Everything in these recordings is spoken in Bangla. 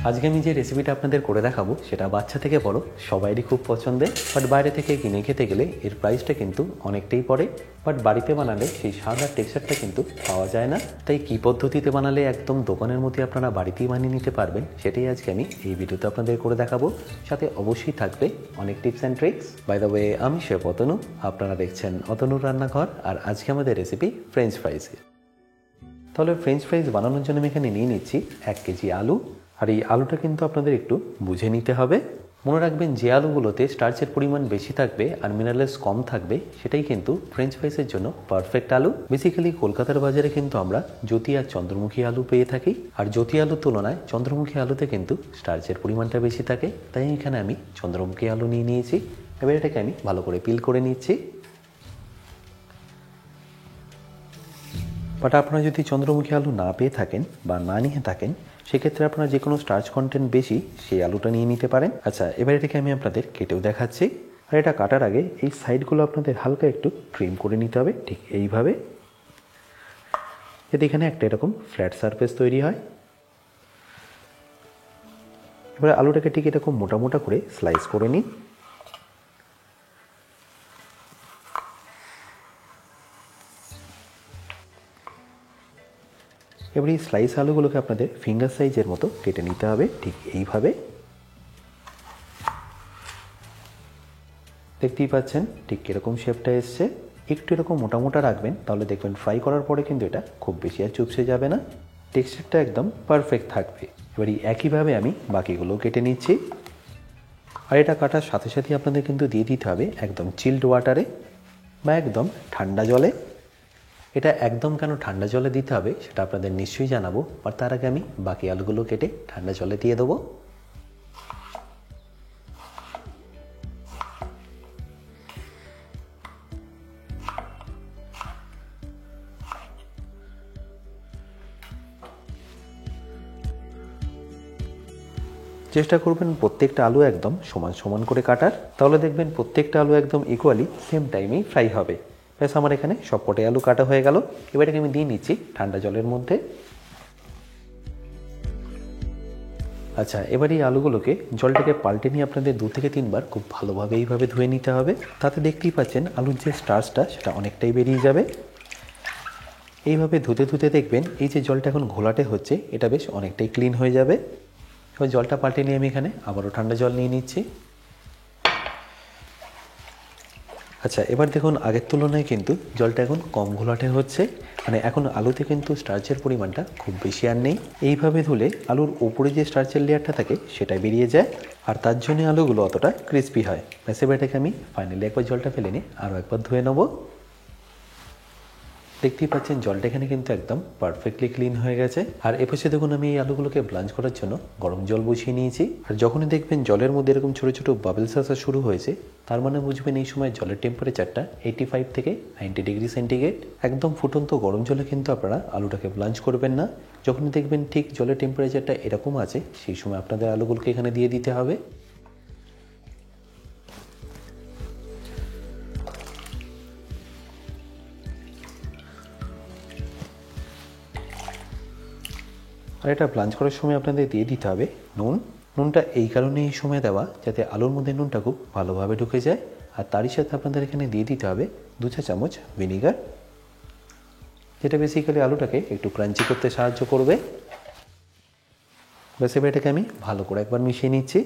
আজকে আমি যে রেসিপিটা আপনাদের করে দেখাবো সেটা বাচ্চা থেকে বড় সবাইরই খুব পছন্দের, বাট বাইরে থেকে কিনে খেতে গেলে এর প্রাইসটা কিন্তু অনেকটাই পড়ে। বাট বাড়িতে বানালে সেই স্বাদ আর টেক্সচারটা কিন্তু পাওয়া যায় না। তাই কী পদ্ধতিতে বানালে একদম দোকানের মধ্যে আপনারা বাড়িতেই বানিয়ে নিতে পারবেন সেটাই আজকে আমি এই ভিডিওতে আপনাদের করে দেখাবো। সাথে অবশ্যই থাকবে অনেক tips and tricks. By the way, আমি শেফ অতনু, আপনারা দেখছেন অতনুর রান্নাঘর, আর আজকে আমাদের রেসিপি ফ্রেঞ্চ ফ্রাইজের। তাহলে ফ্রেঞ্চ ফ্রাইজ বানানোর জন্য আমি এখানে নিয়ে নিচ্ছি 1 কেজি আলু। আর এই আলুটা কিন্তু আপনাদের একটু বুঝে নিতে হবে। মনে রাখবেন, যে আলুগুলোতে স্টার্চের পরিমাণ বেশি থাকবে আর মিনারেলস কম থাকবে সেটাই কিন্তু ফ্রেঞ্চ ফ্রাইসের জন্য পারফেক্ট আলু। বেসিক্যালি কলকাতার বাজারে কিন্তু আমরা জ্যোতি আর চন্দ্রমুখী আলু পেয়ে থাকি, আর জ্যোতি আলুর তুলনায় চন্দ্রমুখী আলুতে কিন্তু স্টার্চের পরিমাণটা বেশি থাকে। তাই এখানে আমি চন্দ্রমুখী আলু নিয়ে নিয়েছি। এবার এটাকে আমি ভালো করে পিল করে নিচ্ছি। বাট আপনারা যদি চন্দ্রমুখী আলু না পেয়ে থাকেন বা না নিয়ে থাকেন, সেক্ষেত্রে আপনারা যে কোনো স্টার্চ কন্টেন্ট বেশি সেই আলুটা নিয়ে নিতে পারেন। আচ্ছা, এবার এটাকে আমি আপনাদের কেটেও দেখাচ্ছি। আর এটা কাটার আগে এই সাইডগুলো আপনাদের হালকা একটু ট্রিম করে নিতে হবে, ঠিক এইভাবে, যাতে এখানে একটা এরকম ফ্ল্যাট সারফেস তৈরি হয়। এবার আলুটাকে ঠিক এরকম মোটা মোটা করে স্লাইস করে নিন। এবার এই স্লাইস আলুগুলোকে আপনাদের ফিঙ্গার সাইজের মতো কেটে নিতে হবে, ঠিক এইভাবে। দেখতেই পাচ্ছেন ঠিক এরকম শেপটা এসছে। একটু এরকম মোটা মোটা রাখবেন, তাহলে দেখবেন ফ্রাই করার পরে কিন্তু এটা খুব বেশি আর চুপসে যাবে না, টেক্সচারটা একদম পারফেক্ট থাকবে। এবার এই একইভাবে আমি বাকিগুলো কেটে নিচ্ছি। আর এটা কাটার সাথে সাথে আপনাদের কিন্তু দিয়ে দিতে হবে একদম চিল্ড ওয়াটারে বা একদম ঠান্ডা জলে। এটা একদম কেন ঠান্ডা জলে দিতে হবে সেটা আপনাদের নিশ্চয়ই জানাবো, আর তার আগে আমি বাকি আলুগুলো কেটে ঠান্ডা জলে দিয়ে দেবো। চেষ্টা করবেন প্রত্যেকটা আলু একদম সমান সমান করে কাটার, তাহলে দেখবেন প্রত্যেকটা আলু একদম ইকুয়ালি সেম টাইমেই ফ্রাই হবে। ব্যাস, আমার এখানে সবকটাই আলু কাটা হয়ে গেল। এবার আমি দিয়ে নিচ্ছি ঠান্ডা জলের মধ্যে। আচ্ছা, এবার এই আলুগুলোকে জলটাকে পাল্টে নিয়ে আপনাদের 2 থেকে 3 বার খুব ভালোভাবে এইভাবে ধুয়ে নিতে হবে। তাতে দেখতেই পাচ্ছেন আলুর যে স্টার্চটা সেটা অনেকটাই বেরিয়ে যাবে। এইভাবে ধুতে ধুতে দেখবেন এই যে জলটা এখন ঘোলাটে হচ্ছে এটা বেশ অনেকটাই ক্লিন হয়ে যাবে। এবার জলটা পাল্টে নিয়ে আমি এখানে আবারও ঠান্ডা জল নিয়ে নিচ্ছি। আচ্ছা, এবার দেখুন আগের তুলনায় কিন্তু জলটা এখন কম ঘোলাটে হচ্ছে, মানে এখন আলুতে কিন্তু স্টার্চের পরিমাণটা খুব বেশি আর নেই। এইভাবে ধুলে আলুর ওপরে যে স্টার্চের লেয়ারটা থাকে সেটা বেরিয়ে যায়, আর তার জন্য আলুগুলো অতটা ক্রিস্পি হয়। ব্যাস, এবার এটাকে আমি ফাইনালি একবার জলটা ফেলে নিয়ে আরও একবার ধুয়ে নেবো। দেখতেই পাচ্ছেন জলটা এখানে কিন্তু একদম পারফেক্টলি ক্লিন হয়ে গেছে। আর এপাশে দেখুন আমি এই আলুগুলোকে ব্লাঞ্চ করার জন্য গরম জল বসিয়ে নিয়েছি। আর যখনই দেখবেন জলের মধ্যে এরকম ছোটো ছোটো বাবলস আসা শুরু হয়েছে, তার মানে বুঝবেন এই সময় জলের টেম্পারেচারটা 85 থেকে 90 ডিগ্রি সেন্টিগ্রেড। একদম ফুটন্ত গরম জলে কিন্তু আপনারা আলুটাকে ব্লাঞ্চ করবেন না। যখনই দেখবেন ঠিক জলের টেম্পারেচারটা এরকম আছে, সেই সময় আপনাদের আলুগুলোকে এখানে দিয়ে দিতে হবে। আর এটা ব্লাঞ্চ করার সময় আপনাদের দিয়ে দিতে হবে নুন। নুনটা এই কারণে এই সময় দেওয়া যাতে আলুর মধ্যে নুনটা খুব ভালোভাবে ঢুকে যায়। আর তারই সাথে আপনাদের এখানে দিয়ে দিতে হবে 2 চা চামচ ভিনিগার, যেটা বেসিক্যালি আলুটাকে একটু ক্রাঞ্চি করতে সাহায্য করবে। ব্যাস, এবার এটাকে আমি ভালো করে একবার মিশিয়ে নিচ্ছি।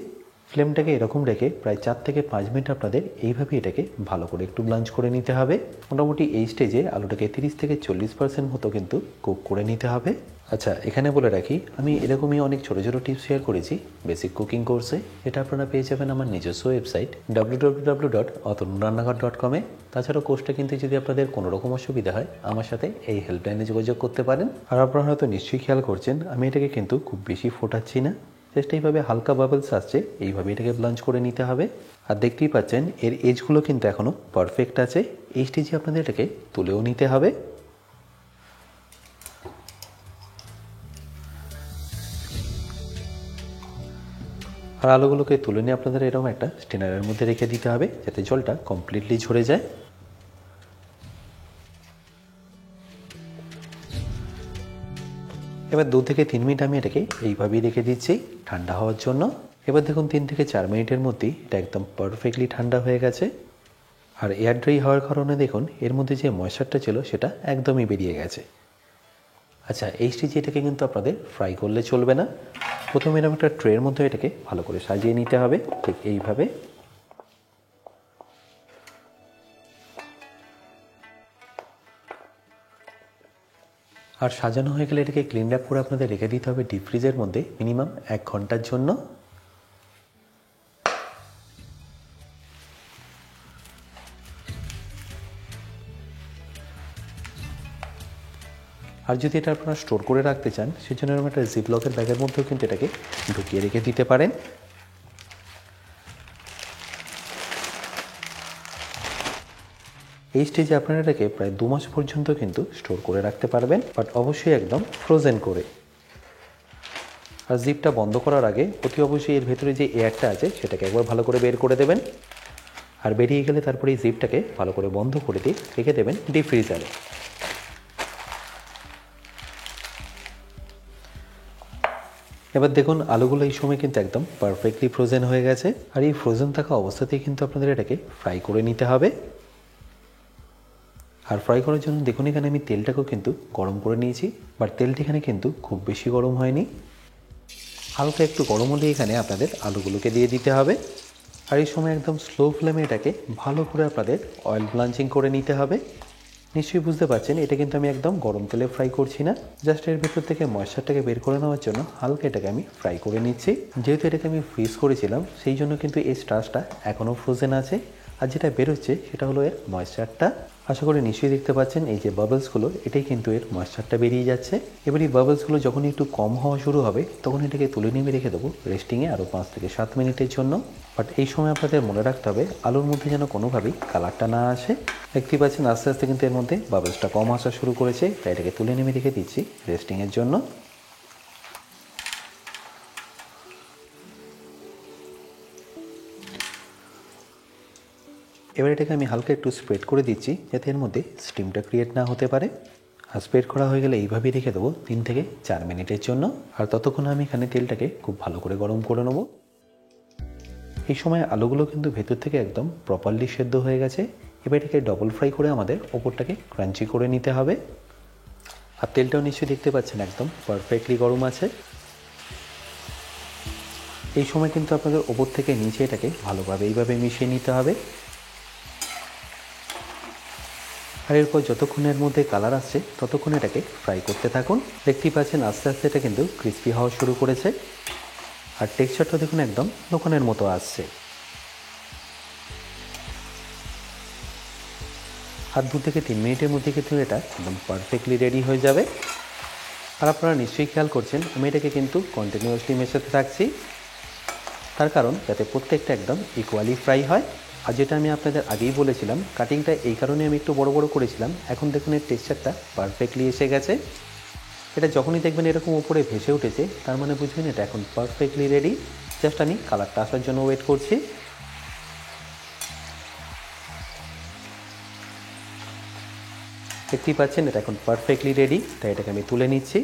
ফ্লেমটাকে এরকম রেখে প্রায় 4 থেকে 5 মিনিট আপনাদের এইভাবে এটাকে ভালো করে একটু ব্লাঞ্চ করে নিতে হবে। মোটামুটি এই স্টেজে আলুটাকে 30 থেকে 40% মতো কিন্তু কুক করে নিতে হবে। আচ্ছা, এখানে বলে রাখি আমি এরকমই অনেক ছোটো ছোটো টিপস শেয়ার করেছি বেসিক কুকিং কোর্সে। এটা আপনারা পেয়ে যাবেন আমার নিজস্ব ওয়েবসাইট www.otonurannagor.com এ। তাছাড়াও কোর্সটা কিন্তু যদি আপনাদের কোনো রকম অসুবিধা হয় আমার সাথে এই হেল্পলাইনে যোগাযোগ করতে পারেন। আর আপনারা হয়তো নিশ্চয়ই খেয়াল করছেন আমি এটাকে কিন্তু খুব বেশি ফোটাচ্ছি না, জাস্ট এইভাবে হালকা বাবলস আসছে, এইভাবে এটাকে ব্লাঞ্চ করে নিতে হবে। আর দেখতেই পাচ্ছেন এর এজগুলো কিন্তু এখনও পারফেক্ট আছে। এই স্টেজে আপনাদের এটাকে তুলেও নিতে হবে। আর আলুগুলোকে তুলে নিয়ে আপনাদের এরকম একটা স্টেনারের মধ্যে রেখে দিতে হবে যাতে জলটা কমপ্লিটলি ঝরে যায়। এবার 2 থেকে 3 মিনিট আমি এটাকে এইভাবেই রেখে দিচ্ছি ঠান্ডা হওয়ার জন্য। এবার দেখুন 3 থেকে 4 মিনিটের মধ্যেই এটা একদম পারফেক্টলি ঠান্ডা হয়ে গেছে। আর এয়ার ড্রাই হওয়ার কারণে দেখুন এর মধ্যে যে ময়েশ্চারটা ছিল সেটা একদমই বেরিয়ে গেছে। আচ্ছা, এই স্টেজে এটাকে কিন্তু আপনাদের ফ্রাই করলে চলবে না। প্রথমে এরকম একটা ট্রের মধ্যে এটাকে ভালো করে সাজিয়ে নিতে হবে, ঠিক এইভাবে। আর সাজানো হয়ে গেলে এটাকে ক্লিন র্যাপ করে আপনাদের রেখে দিতে হবে ডিপ ফ্রিজের মধ্যে মিনিমাম 1 ঘন্টার জন্য। আর যদি এটা আপনারা স্টোর করে রাখতে চান সেজন্য এরকম একটা জিপলকের ব্যাগের মধ্যেও কিন্তু এটাকে ঢুকিয়ে রেখে দিতে পারেন। এই স্টেজে আপনারা এটাকে প্রায় 2 মাস পর্যন্ত কিন্তু স্টোর করে রাখতে পারবেন, বাট অবশ্যই একদম ফ্রোজেন করে। আর জিপটা বন্ধ করার আগে অতি অবশ্যই এর ভেতরে যে এয়ারটা আছে সেটাকে একবার ভালো করে বের করে দেবেন। আর বেরিয়ে গেলে তারপরে এই জিপটাকে ভালো করে বন্ধ করে দিয়ে রেখে দেবেন ডিপ ফ্রিজারে। এবার দেখুন আলুগুলো এই সময় কিন্তু একদম পারফেক্টলি ফ্রোজেন হয়ে গেছে। আর এই ফ্রোজেন থাকা অবস্থাতেই কিন্তু আপনাদের এটাকে ফ্রাই করে নিতে হবে। আর ফ্রাই করার জন্য দেখুন এখানে আমি তেলটাকেও কিন্তু গরম করে নিয়েছি, বাট তেলটি এখানে কিন্তু খুব বেশি গরম হয়নি। হালকা একটু গরম হলে এখানে আপনাদের আলুগুলোকে দিয়ে দিতে হবে। আর এই সময় একদম স্লো ফ্লেমে এটাকে ভালো করে আপনাদের অয়েল ব্লাঞ্চিং করে নিতে হবে। নিশ্চয়ই বুঝতে পারছেন এটা কিন্তু আমি একদম গরম তেলে ফ্রাই করছি না, জাস্ট এর ভেতর থেকে ময়েশ্চারটাকে বের করে নেওয়ার জন্য হালকা এটাকে আমি ফ্রাই করে নিচ্ছি। যেহেতু এটাকে আমি ফ্রিজ করেছিলাম সেই জন্য কিন্তু এই স্টার্চটা এখনও ফ্রোজেন আছে। আর যেটা বেরোচ্ছে সেটা হলো এর ময়েশ্চারটা। আশা করি নিশ্চয়ই দেখতে পাচ্ছেন এই যে বাবলসগুলো, এটাই কিন্তু এর ময়েশ্চারটা বেরিয়ে যাচ্ছে। এবার এই বাবলসগুলো যখন একটু কম হওয়া শুরু হবে তখন এটাকে তুলে নিয়ে রেখে দেবো রেস্টিংয়ে আরও 5 থেকে 7 মিনিটের জন্য। বাট এই সময় আপনাদের মনে রাখতে হবে আলুর মধ্যে যেন কোনোভাবেই কালারটা না আসে। দেখতে পাচ্ছেন আস্তে আস্তে কিন্তু এর মধ্যে বাবলসটা কম আসা শুরু করেছে, তাই এটাকে তুলে নেমে রেখে দিচ্ছি রেস্টিংয়ের জন্য। এবার এটাকে আমি হালকা একটু স্প্রেড করে দিচ্ছি যাতে এর মধ্যে স্টিমটা ক্রিয়েট না হতে পারে। আর স্প্রেড করা হয়ে গেলে এইভাবেই রেখে দেবো 3 থেকে 4 মিনিটের জন্য। আর ততক্ষণ আমি এখানে তেলটাকে খুব ভালো করে গরম করে নেব। এই সময় আলুগুলো কিন্তু ভেতর থেকে একদম প্রপারলি সেদ্ধ হয়ে গেছে। এবার এটাকে ডবল ফ্রাই করে আমাদের ওপরটাকে ক্রাঞ্চি করে নিতে হবে। আর তেলটাও নিশ্চয়ই দেখতে পাচ্ছেন একদম পারফেক্টলি গরম আছে। এই সময় কিন্তু আপনাদের ওপর থেকে নিচে এটাকে ভালোভাবে এইভাবে মিশিয়ে নিতে হবে। আর এরপর যতক্ষণের মধ্যে কালার আসছে ততক্ষণ এটাকে ফ্রাই করতে থাকুন। দেখতেই পাচ্ছেন আস্তে আস্তে এটা কিন্তু ক্রিস্পি হওয়া শুরু করেছে। আর টেক্সচারটা দেখুন একদম দোকানের মতো আসছে। আর 2 থেকে 3 মিনিটের মধ্যে কিন্তু এটা একদম পারফেক্টলি রেডি হয়ে যাবে। আর আপনারা নিশ্চয়ই খেয়াল করছেন আমি এটাকে কিন্তু কন্টিনিউয়াসলি মেশাতে থাকছি, তার কারণ যাতে প্রত্যেকটা একদম ইকুয়ালি ফ্রাই হয়। আর যেটা আমি আপনাদের আগেই বলেছিলাম কাটিংটা এই কারণে আমি একটু বড় বড় করেছিলাম। এখন দেখুন এর টেক্সচারটা পারফেক্টলি এসে গেছে। এটা যখনই দেখবেন এরকম উপরে ভেসে উঠেছে তার মানে বুঝবেন এটা এখন পারফেক্টলি রেডি। জাস্ট আমি কালারটা আসার জন্য ওয়েট করছি। দেখতেই পাচ্ছেন এটা এখন পারফেক্টলি রেডি, তাই এটাকে আমি তুলে নিচ্ছি।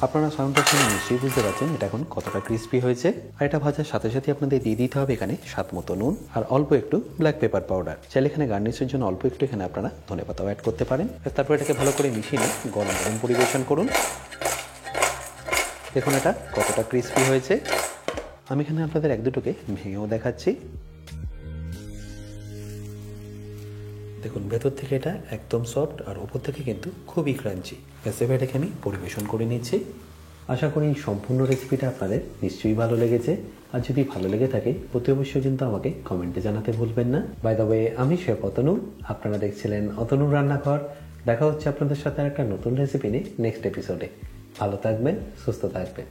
আপনারা সাউন্ডটা শুনে নিশ্চয়ই বুঝতে পারছেন এটা এখন কতটা ক্রিস্পি হয়েছে। আর এটা ভাজার সাথে সাথে আপনাদের দিয়ে দিতে হবে এখানে স্বাদ মতো নুন আর অল্প একটু ব্ল্যাক পেপার পাউডার। চাইলে এখানে গার্নিশের জন্য অল্প একটু এখানে আপনারা ধনেপাতাও অ্যাড করতে পারেন। তারপর এটাকে ভালো করে মিশিয়ে নিয়ে গরম গরম পরিবেশন করুন। দেখুন এটা কতটা ক্রিস্পি হয়েছে। আমি এখানে আপনাদের 1-2টোকে ভেঙেও দেখাচ্ছি। দেখুন ভেতর থেকে এটা একদম সফট আর উপর থেকে কিন্তু খুবই ক্রাঞ্চি। এবার এটাকে আমি পরিবেশন করে নিচ্ছি। আশা করি এই সম্পূর্ণ রেসিপিটা আপনাদের নিশ্চয়ই ভালো লেগেছে। আর যদি ভালো লেগে থাকে অতি অবশ্যই কিন্তু আমাকে কমেন্টে জানাতে ভুলবেন না। বাই দ্য ওয়ে আমি শেফ অতনু, আপনারা দেখছিলেন অতনুর রান্নাঘর। দেখা হচ্ছে আপনাদের সাথে একটা নতুন রেসিপি নিয়ে নেক্সট এপিসোডে। ভালো থাকবেন, সুস্থ থাকবেন।